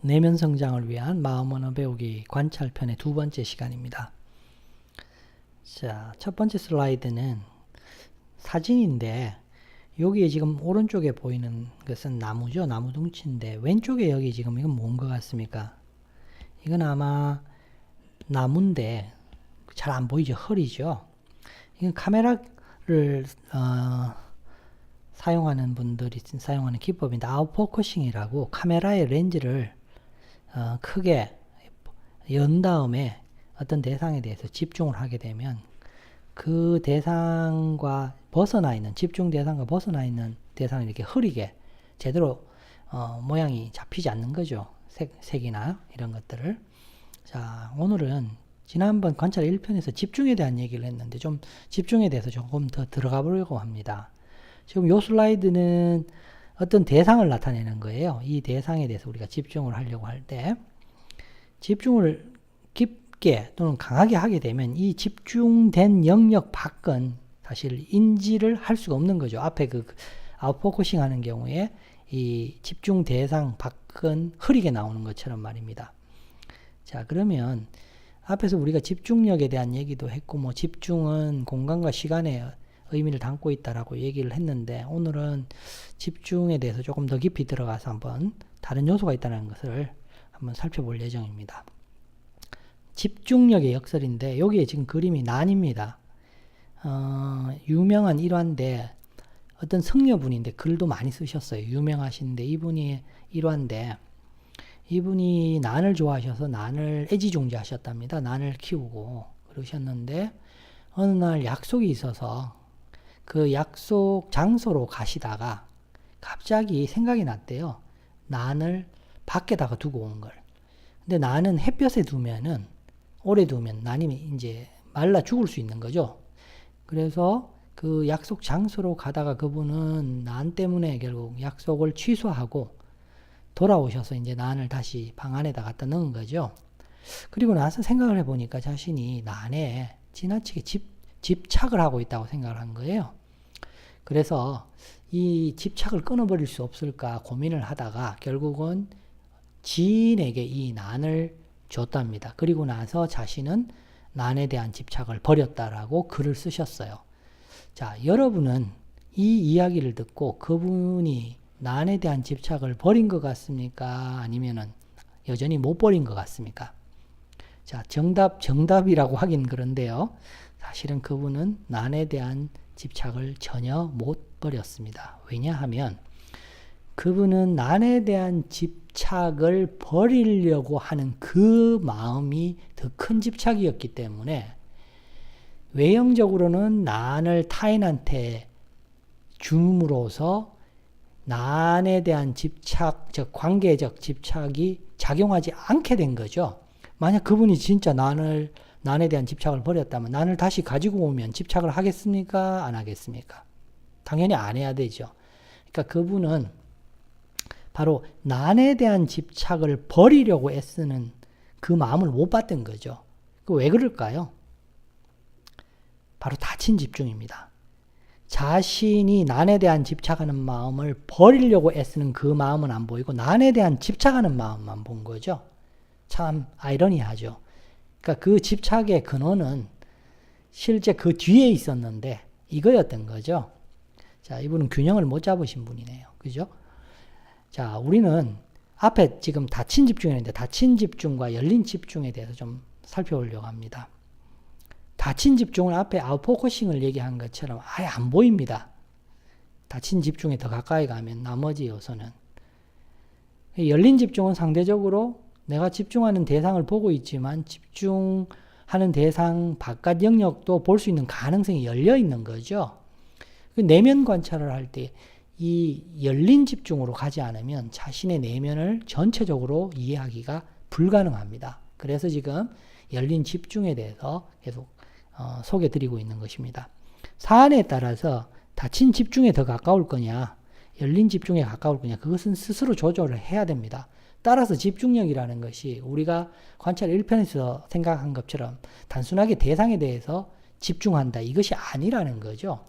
내면 성장을 위한 마음 언어 배우기 관찰편의 두 번째 시간입니다. 자, 첫 번째 슬라이드는 사진인데 여기에 지금 오른쪽에 보이는 것은 나무죠. 나무 둥치인데 왼쪽에 여기 지금 이건 뭔 것 같습니까? 이건 아마 나무인데 잘 안 보이죠? 흙이죠. 이건 카메라를 사용하는 분들이 사용하는 기법인데 아웃포커싱이라고 카메라의 렌즈를 크게 연 다음에 어떤 대상에 대해서 집중을 하게 되면 그 대상과 벗어나 있는 집중 대상과 벗어나 있는 대상을 이렇게 흐리게 제대로 모양이 잡히지 않는 거죠. 색이나 이런 것들을. 자, 오늘은 지난번 관찰 1편에서 집중에 대한 얘기를 했는데 좀 집중에 대해서 조금 더 들어가 보려고 합니다. 지금 이 슬라이드는 어떤 대상을 나타내는 거예요. 이 대상에 대해서 우리가 집중을 하려고 할 때 집중을 깊게 또는 강하게 하게 되면 이 집중된 영역 밖은 사실 인지를 할 수가 없는 거죠. 앞에 그 아웃포커싱 하는 경우에 이 집중 대상 밖은 흐리게 나오는 것처럼 말입니다. 자, 그러면 앞에서 우리가 집중력에 대한 얘기도 했고 뭐 집중은 공간과 시간에 의미를 담고 있다라고 얘기를 했는데 오늘은 집중에 대해서 조금 더 깊이 들어가서 한번 다른 요소가 있다는 것을 한번 살펴볼 예정입니다. 집중력의 역설인데 여기에 지금 그림이 난입니다. 유명한 일화인데 어떤 성녀분인데 글도 많이 쓰셨어요. 유명하신데 이분이 일화인데 이분이 난을 좋아하셔서 난을 애지중지하셨답니다. 난을 키우고 그러셨는데 어느 날 약속이 있어서 그 약속 장소로 가시다가 갑자기 생각이 났대요. 난을 밖에다가 두고 온 걸. 근데 난은 햇볕에 두면은 오래 두면 난이 이제 말라 죽을 수 있는 거죠. 그래서 그 약속 장소로 가다가 그분은 난 때문에 결국 약속을 취소하고 돌아오셔서 이제 난을 다시 방 안에다 갖다 넣은 거죠. 그리고 나서 생각을 해보니까 자신이 난에 지나치게 집착을 하고 있다고 생각을 한 거예요. 그래서 이 집착을 끊어버릴 수 없을까 고민을 하다가 결국은 지인에게 이 난을 줬답니다. 그리고 나서 자신은 난에 대한 집착을 버렸다라고 글을 쓰셨어요. 자, 여러분은 이 이야기를 듣고 그분이 난에 대한 집착을 버린 것 같습니까? 아니면은 여전히 못 버린 것 같습니까? 자, 정답이라고 하긴 그런데요. 사실은 그분은 난에 대한 집착을 전혀 못 버렸습니다. 왜냐하면 그분은 난에 대한 집착을 버리려고 하는 그 마음이 더 큰 집착이었기 때문에 외형적으로는 난을 타인한테 줌으로써 난에 대한 집착, 즉 관계적 집착이 작용하지 않게 된 거죠. 만약 그분이 진짜 난에 대한 집착을 버렸다면 난을 다시 가지고 오면 집착을 하겠습니까? 안 하겠습니까? 당연히 안 해야 되죠. 그러니까 그분은 바로 난에 대한 집착을 버리려고 애쓰는 그 마음을 못 봤던 거죠. 왜 그럴까요? 바로 닫힌 집중입니다. 자신이 난에 대한 집착하는 마음을 버리려고 애쓰는 그 마음은 안 보이고 난에 대한 집착하는 마음만 본 거죠. 참 아이러니하죠. 그러니까 그 집착의 근원은 실제 그 뒤에 있었는데 이거였던 거죠. 자, 이분은 균형을 못 잡으신 분이네요. 그죠? 자, 우리는 앞에 지금 닫힌 집중이었는데 닫힌 집중과 열린 집중에 대해서 좀 살펴보려고 합니다. 닫힌 집중은 앞에 아웃포커싱을 얘기한 것처럼 아예 안 보입니다. 닫힌 집중에 더 가까이 가면 나머지 요소는. 열린 집중은 상대적으로 내가 집중하는 대상을 보고 있지만 집중하는 대상 바깥 영역도 볼 수 있는 가능성이 열려 있는 거죠. 내면 관찰을 할 때 이 열린 집중으로 가지 않으면 자신의 내면을 전체적으로 이해하기가 불가능합니다. 그래서 지금 열린 집중에 대해서 계속 소개드리고 있는 것입니다. 사안에 따라서 닫힌 집중에 더 가까울 거냐 열린 집중에 가까울 거냐 그것은 스스로 조절을 해야 됩니다. 따라서 집중력이라는 것이 우리가 관찰 1편에서 생각한 것처럼 단순하게 대상에 대해서 집중한다 이것이 아니라는 거죠.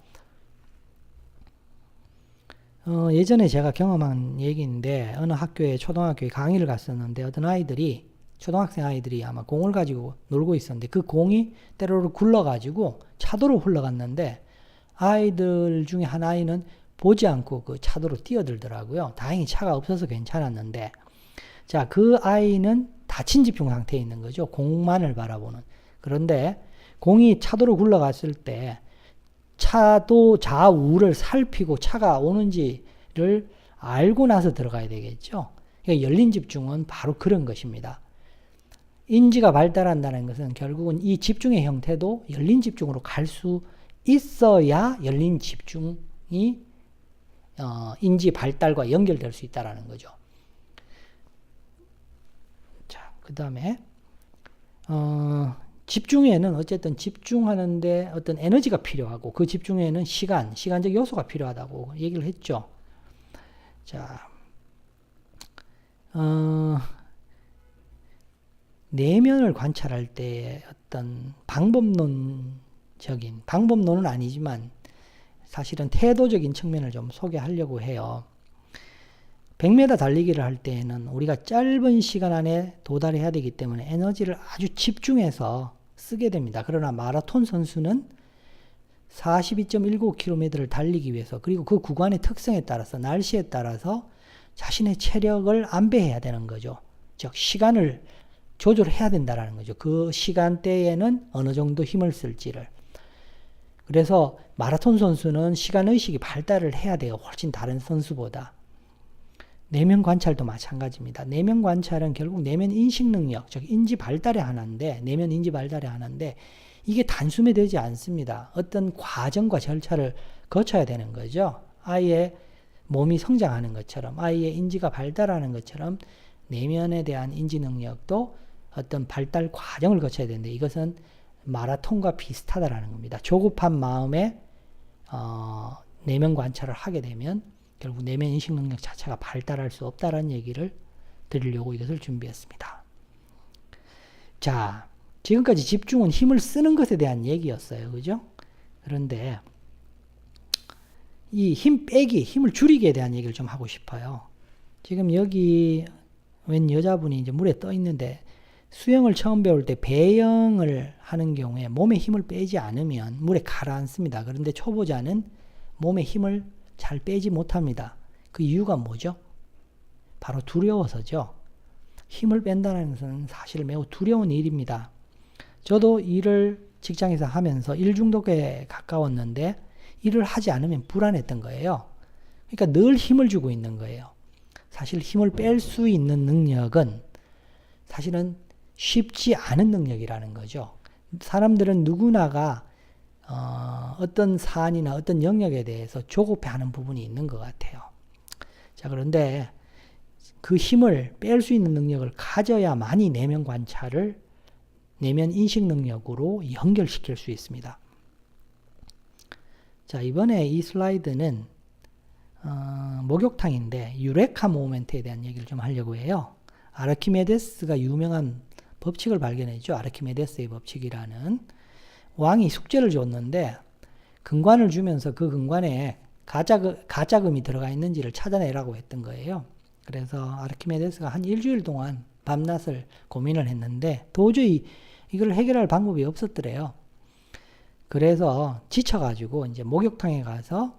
예전에 제가 경험한 얘기인데 어느 학교에 초등학교에 강의를 갔었는데 어떤 아이들이 초등학생 아이들이 아마 공을 가지고 놀고 있었는데 그 공이 때로를 굴러가지고 차도로 흘러갔는데 아이들 중에 한 아이는 보지 않고 그 차도로 뛰어들더라고요. 다행히 차가 없어서 괜찮았는데 자, 그 아이는 다친 집중 상태에 있는 거죠. 공만을 바라보는. 그런데 공이 차도로 굴러갔을 때 차도 좌우를 살피고 차가 오는지를 알고 나서 들어가야 되겠죠. 그러니까 열린 집중은 바로 그런 것입니다. 인지가 발달한다는 것은 결국은 이 집중의 형태도 열린 집중으로 갈 수 있어야 열린 집중이 인지 발달과 연결될 수 있다는 거죠. 자, 그 다음에 집중에는 어쨌든 집중하는데 어떤 에너지가 필요하고 그 집중에는 시간적 요소가 필요하다고 얘기를 했죠. 자, 내면을 관찰할 때 어떤 방법론은 아니지만 사실은 태도적인 측면을 좀 소개하려고 해요. 100m 달리기를 할 때에는 우리가 짧은 시간 안에 도달해야 되기 때문에 에너지를 아주 집중해서 쓰게 됩니다. 그러나 마라톤 선수는 42.19km를 달리기 위해서 그리고 그 구간의 특성에 따라서 날씨에 따라서 자신의 체력을 안배해야 되는 거죠. 즉 시간을 조절해야 된다는 거죠. 그 시간대에는 어느 정도 힘을 쓸지를. 그래서 마라톤 선수는 시간의식이 발달을 해야 돼요. 훨씬 다른 선수보다. 내면 관찰도 마찬가지입니다. 내면 관찰은 결국 내면 인식 능력, 즉 인지 발달의 하나인데, 내면 인지 발달의 하나인데 이게 단숨에 되지 않습니다. 어떤 과정과 절차를 거쳐야 되는 거죠. 아이의 몸이 성장하는 것처럼, 아이의 인지가 발달하는 것처럼 내면에 대한 인지 능력도 어떤 발달 과정을 거쳐야 되는데 이것은 마라톤과 비슷하다라는 겁니다. 조급한 마음에 내면 관찰을 하게 되면 결국 내면 인식 능력 자체가 발달할 수 없다라는 얘기를 드리려고 이것을 준비했습니다. 자, 지금까지 집중은 힘을 쓰는 것에 대한 얘기였어요. 그죠? 그런데 이 힘 빼기, 힘을 줄이기에 대한 얘기를 좀 하고 싶어요. 지금 여기 웬 여자분이 이제 물에 떠 있는데 수영을 처음 배울 때 배영을 하는 경우에 몸에 힘을 빼지 않으면 물에 가라앉습니다. 그런데 초보자는 몸에 힘을 잘 빼지 못합니다. 그 이유가 뭐죠? 바로 두려워서죠. 힘을 뺀다는 것은 사실 매우 두려운 일입니다. 저도 일을 직장에서 하면서 일 중독에 가까웠는데 일을 하지 않으면 불안했던 거예요. 그러니까 늘 힘을 주고 있는 거예요. 사실 힘을 뺄 수 있는 능력은 사실은 쉽지 않은 능력이라는 거죠. 사람들은 누구나가 어떤 사안이나 어떤 영역에 대해서 조급해하는 부분이 있는 것 같아요. 자, 그런데 그 힘을 뺄 수 있는 능력을 가져야만이 내면 관찰을 내면 인식 능력으로 연결시킬 수 있습니다. 자, 이번에 이 슬라이드는 목욕탕인데 유레카 모멘트에 대한 얘기를 좀 하려고 해요. 아르키메데스가 유명한 법칙을 발견했죠. 아르키메데스의 법칙이라는. 왕이 숙제를 줬는데 금관을 주면서 그 금관에 가짜금이 들어가 있는지를 찾아내라고 했던 거예요. 그래서 아르키메데스가 한 일주일 동안 밤낮을 고민을 했는데 도저히 이걸 해결할 방법이 없었더래요. 그래서 지쳐가지고 이제 목욕탕에 가서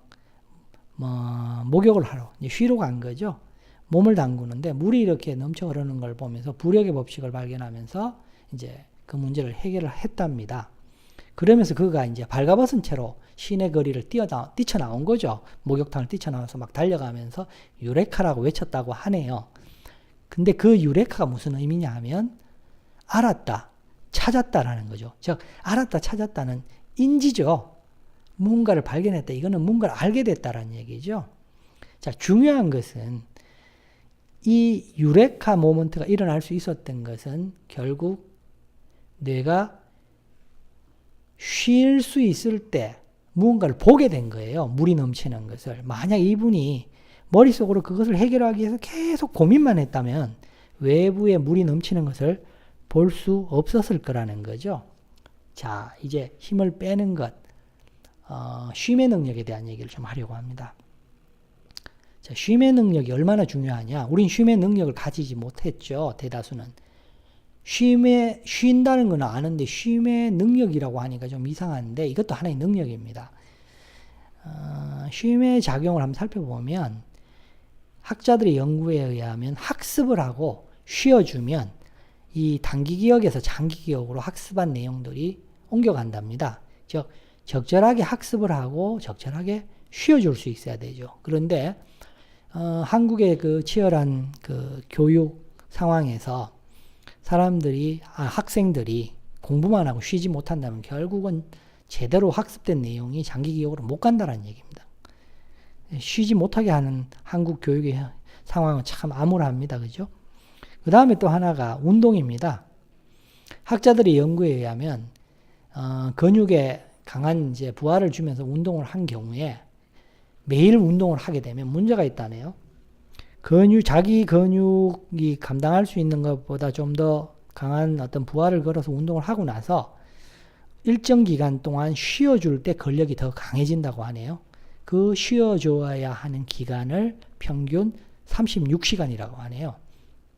목욕을 하러 쉬러 간 거죠. 몸을 담그는데 물이 이렇게 넘쳐 흐르는 걸 보면서 부력의 법칙을 발견하면서 이제 그 문제를 해결을 했답니다. 그러면서 그가 이제 발가벗은 채로 시내 거리를 뛰쳐나온 거죠. 목욕탕을 뛰쳐나와서 막 달려가면서 유레카라고 외쳤다고 하네요. 근데 그 유레카가 무슨 의미냐 하면 알았다, 찾았다라는 거죠. 즉 알았다, 찾았다는 인지죠. 무언가를 발견했다. 이거는 무언가를 알게 됐다라는 얘기죠. 자, 중요한 것은 이 유레카 모먼트가 일어날 수 있었던 것은 결국 뇌가 쉴 수 있을 때 무언가를 보게 된 거예요. 물이 넘치는 것을. 만약 이분이 머릿속으로 그것을 해결하기 위해서 계속 고민만 했다면 외부에 물이 넘치는 것을 볼 수 없었을 거라는 거죠. 자, 이제 힘을 빼는 것, 쉼의 능력에 대한 얘기를 좀 하려고 합니다. 자, 쉼의 능력이 얼마나 중요하냐? 우린 쉼의 능력을 가지지 못했죠. 대다수는. 쉰다는 건 아는데 쉼의 능력이라고 하니까 좀 이상한데 이것도 하나의 능력입니다. 쉼의 작용을 한번 살펴보면 학자들의 연구에 의하면 학습을 하고 쉬어주면 이 단기 기억에서 장기 기억으로 학습한 내용들이 옮겨간답니다. 즉 적절하게 학습을 하고 적절하게 쉬어줄 수 있어야 되죠. 그런데 한국의 그 치열한 그 교육 상황에서 학생들이 공부만 하고 쉬지 못한다면 결국은 제대로 학습된 내용이 장기 기억으로 못 간다는 얘기입니다. 쉬지 못하게 하는 한국 교육의 상황은 참 암울합니다. 그죠? 그 다음에 또 하나가 운동입니다. 학자들의 연구에 의하면 근육에 강한 이제 부하를 주면서 운동을 한 경우에 매일 운동을 하게 되면 문제가 있다네요. 자기 근육이 감당할 수 있는 것보다 좀 더 강한 어떤 부하를 걸어서 운동을 하고 나서 일정 기간 동안 쉬어줄 때 근력이 더 강해진다고 하네요. 그 쉬어줘야 하는 기간을 평균 36시간이라고 하네요.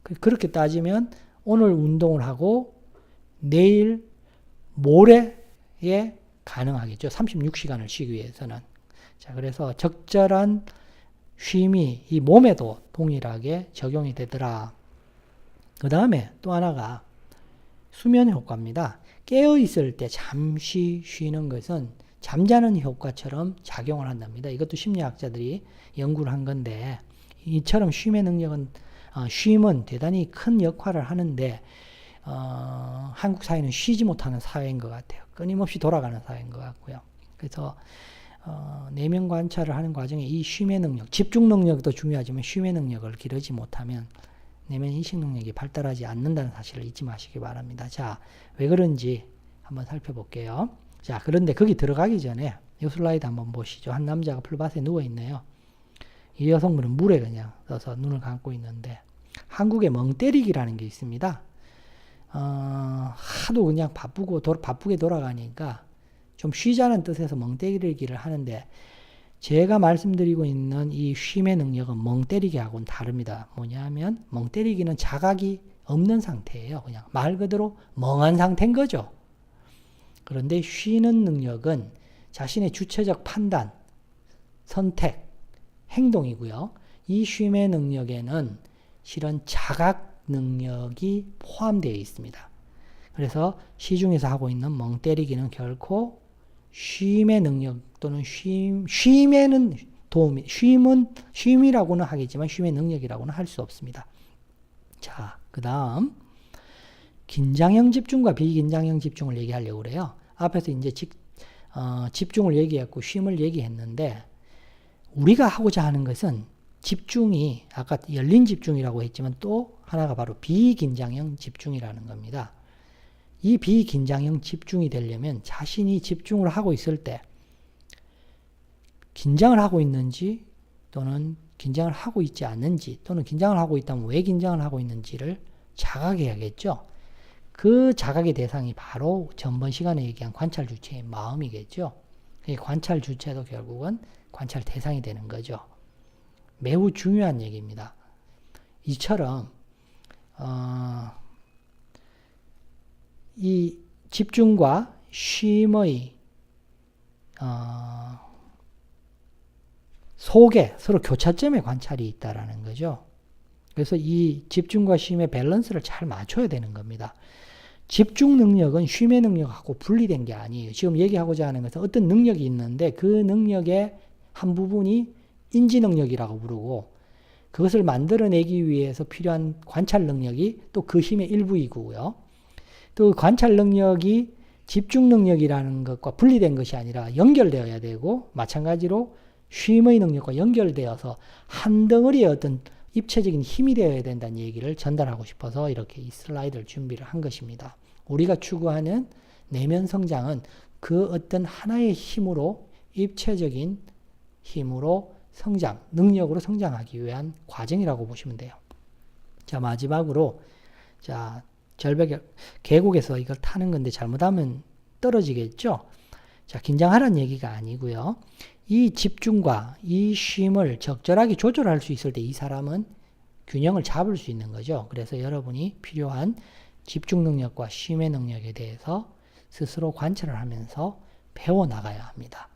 그렇게 따지면 오늘 운동을 하고 내일 모레에 가능하겠죠. 36시간을 쉬기 위해서는. 자, 그래서 적절한 쉼이 이 몸에도 동일하게 적용이 되더라. 그 다음에 또 하나가 수면 효과입니다. 깨어있을 때 잠시 쉬는 것은 잠자는 효과처럼 작용을 한답니다. 이것도 심리학자들이 연구를 한 건데 이처럼 쉼은 대단히 큰 역할을 하는데 한국 사회는 쉬지 못하는 사회인 것 같아요. 끊임없이 돌아가는 사회인 것 같고요. 그래서 내면 관찰을 하는 과정에 이 쉼의 능력, 집중 능력도 중요하지만 쉼의 능력을 기르지 못하면 내면 인식 능력이 발달하지 않는다는 사실을 잊지 마시기 바랍니다. 자, 왜 그런지 한번 살펴볼게요. 자, 그런데 거기 들어가기 전에 이 슬라이드 한번 보시죠. 한 남자가 풀밭에 누워있네요. 이 여성분은 물에 그냥 써서 눈을 감고 있는데 한국에 멍때리기라는 게 있습니다. 하도 그냥 바쁘게 돌아가니까 좀 쉬자는 뜻에서 멍때리기를 하는데 제가 말씀드리고 있는 이 쉼의 능력은 멍때리기하고는 다릅니다. 뭐냐면 멍때리기는 자각이 없는 상태예요. 그냥 말 그대로 멍한 상태인 거죠. 그런데 쉬는 능력은 자신의 주체적 판단, 선택, 행동이고요. 이 쉼의 능력에는 실은 자각 능력이 포함되어 있습니다. 그래서 시중에서 하고 있는 멍때리기는 결코 쉼의 능력 또는 쉼에는 도움이, 쉼이라고는 하겠지만 쉼의 능력이라고는 할 수 없습니다. 자, 그 다음 긴장형 집중과 비긴장형 집중을 얘기하려고 그래요. 앞에서 이제 집중을 얘기했고 쉼을 얘기했는데 우리가 하고자 하는 것은 집중이 아까 열린 집중이라고 했지만 또 하나가 바로 비긴장형 집중이라는 겁니다. 이 비긴장형 집중이 되려면 자신이 집중을 하고 있을 때 긴장을 하고 있는지 또는 긴장을 하고 있지 않는지 또는 긴장을 하고 있다면 왜 긴장을 하고 있는지를 자각해야겠죠. 그 자각의 대상이 바로 전번 시간에 얘기한 관찰 주체의 마음이겠죠. 이 관찰 주체도 결국은 관찰 대상이 되는 거죠. 매우 중요한 얘기입니다. 이처럼 이 집중과 쉼의 속에 서로 교차점의 관찰이 있다라는 거죠. 그래서 이 집중과 쉼의 밸런스를 잘 맞춰야 되는 겁니다. 집중 능력은 쉼의 능력하고 분리된 게 아니에요. 지금 얘기하고자 하는 것은 어떤 능력이 있는데 그 능력의 한 부분이 인지 능력이라고 부르고 그것을 만들어내기 위해서 필요한 관찰 능력이 또 그 힘의 일부이고요. 또 관찰 능력이 집중 능력이라는 것과 분리된 것이 아니라 연결되어야 되고 마찬가지로 쉼의 능력과 연결되어서 한 덩어리의 어떤 입체적인 힘이 되어야 된다는 얘기를 전달하고 싶어서 이렇게 이 슬라이드를 준비를 한 것입니다. 우리가 추구하는 내면 성장은 그 어떤 하나의 힘으로 입체적인 힘으로 성장, 능력으로 성장하기 위한 과정이라고 보시면 돼요. 자, 마지막으로 자, 절벽 계곡에서 이걸 타는 건데 잘못하면 떨어지겠죠. 자, 긴장하라는 얘기가 아니고요. 이 집중과 이 쉼을 적절하게 조절할 수 있을 때 이 사람은 균형을 잡을 수 있는 거죠. 그래서 여러분이 필요한 집중 능력과 쉼의 능력에 대해서 스스로 관찰을 하면서 배워나가야 합니다.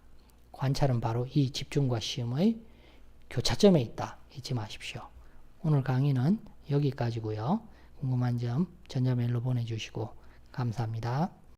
관찰은 바로 이 집중과 쉼의 교차점에 있다. 잊지 마십시오. 오늘 강의는 여기까지고요. 궁금한 점 전자메일로 보내주시고 감사합니다.